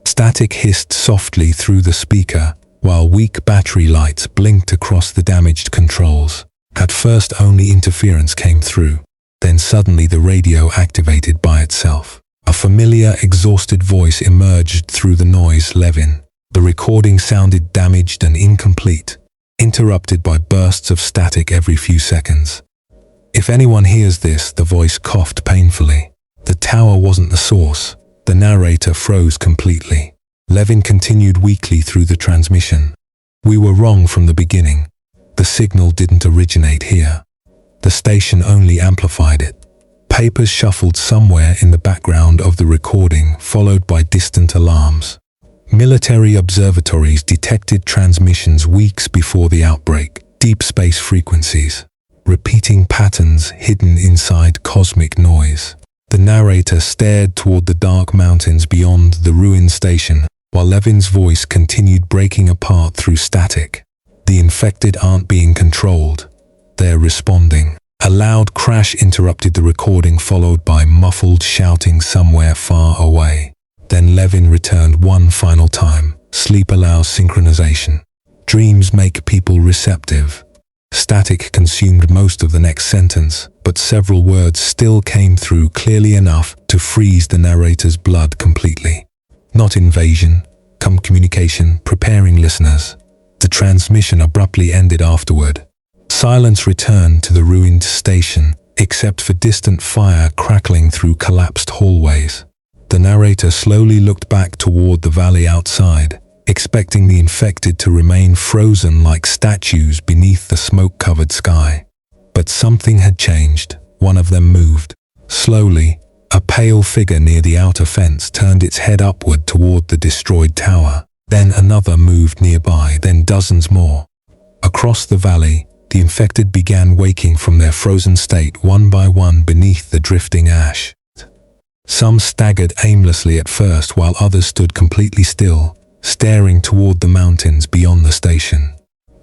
Static hissed softly through the speaker, while weak battery lights blinked across the damaged controls. At first only interference came through. Then suddenly the radio activated by itself. A familiar, exhausted voice emerged through the noise. Levin. The recording sounded damaged and incomplete, interrupted by bursts of static every few seconds. If anyone hears this, the voice coughed painfully. The tower wasn't the source. The narrator froze completely. Levin continued weakly through the transmission. We were wrong from the beginning. The signal didn't originate here. The station only amplified it. Papers shuffled somewhere in the background of the recording, followed by distant alarms. Military observatories detected transmissions weeks before the outbreak, deep space frequencies, repeating patterns hidden inside cosmic noise. The narrator stared toward the dark mountains beyond the ruined station, while Levin's voice continued breaking apart through static. The infected aren't being controlled. They're responding. A loud crash interrupted the recording, followed by muffled shouting somewhere far away. Then Levin returned one final time. Sleep allows synchronization. Dreams make people receptive. Static consumed most of the next sentence, but several words still came through clearly enough to freeze the narrator's blood completely. Not invasion, communication, preparing listeners. The transmission abruptly ended afterward. Silence returned to the ruined station, except for distant fire crackling through collapsed hallways. The narrator slowly looked back toward the valley outside, expecting the infected to remain frozen like statues beneath the smoke-covered sky. But something had changed. One of them moved. Slowly, a pale figure near the outer fence turned its head upward toward the destroyed tower. Then another moved nearby, then dozens more. Across the valley, the infected began waking from their frozen state one by one beneath the drifting ash. Some staggered aimlessly at first, while others stood completely still, staring toward the mountains beyond the station.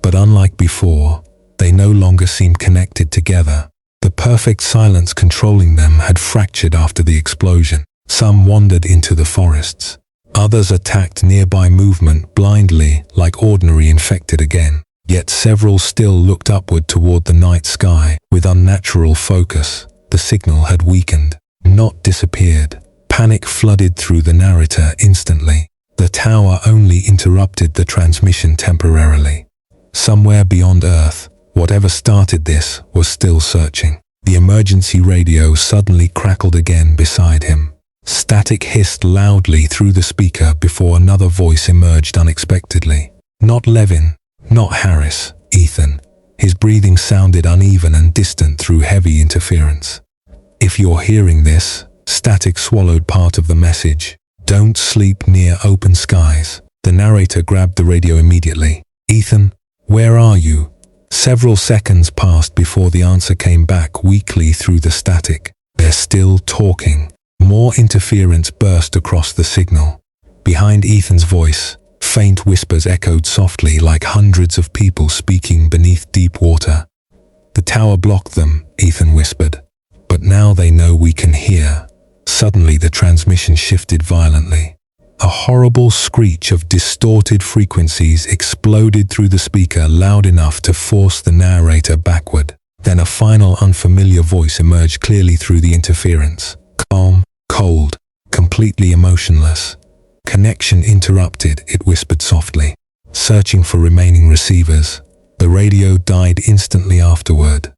But unlike before, they no longer seemed connected together. The perfect silence controlling them had fractured after the explosion. Some wandered into the forests. Others attacked nearby movement blindly, like ordinary infected again. Yet several still looked upward toward the night sky with unnatural focus. The signal had weakened, not disappeared. Panic flooded through the narrator instantly. The tower only interrupted the transmission temporarily. Somewhere beyond Earth, whatever started this was still searching. The emergency radio suddenly crackled again beside him. Static hissed loudly through the speaker before another voice emerged unexpectedly. Not Levin, not Harris, Ethan. His breathing sounded uneven and distant through heavy interference. If you're hearing this, static swallowed part of the message. Don't sleep near open skies. The narrator grabbed the radio immediately. Ethan, where are you? Several seconds passed before the answer came back weakly through the static. They're still talking. More interference burst across the signal. Behind Ethan's voice, faint whispers echoed softly like hundreds of people speaking beneath deep water. The tower blocked them, Ethan whispered. But now they know we can hear. Suddenly the transmission shifted violently. A horrible screech of distorted frequencies exploded through the speaker loud enough to force the narrator backward. Then a final unfamiliar voice emerged clearly through the interference. Calm, cold, completely emotionless. Connection interrupted, it whispered softly. Searching for remaining receivers, the radio died instantly afterward.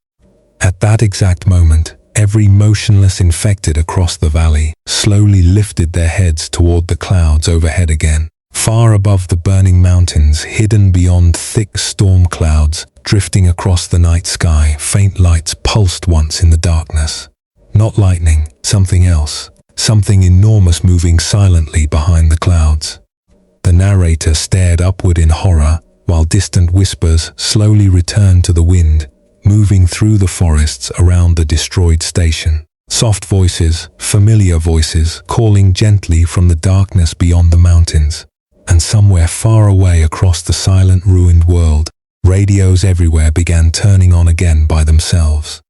At that exact moment, every motionless infected across the valley slowly lifted their heads toward the clouds overhead again. Far above the burning mountains, hidden beyond thick storm clouds, drifting across the night sky, faint lights pulsed once in the darkness. Not lightning, something else, something enormous moving silently behind the clouds. The narrator stared upward in horror, while distant whispers slowly returned to the wind, moving through the forests around the destroyed station. Soft voices, familiar voices, calling gently from the darkness beyond the mountains. And somewhere far away across the silent, ruined world, radios everywhere began turning on again by themselves.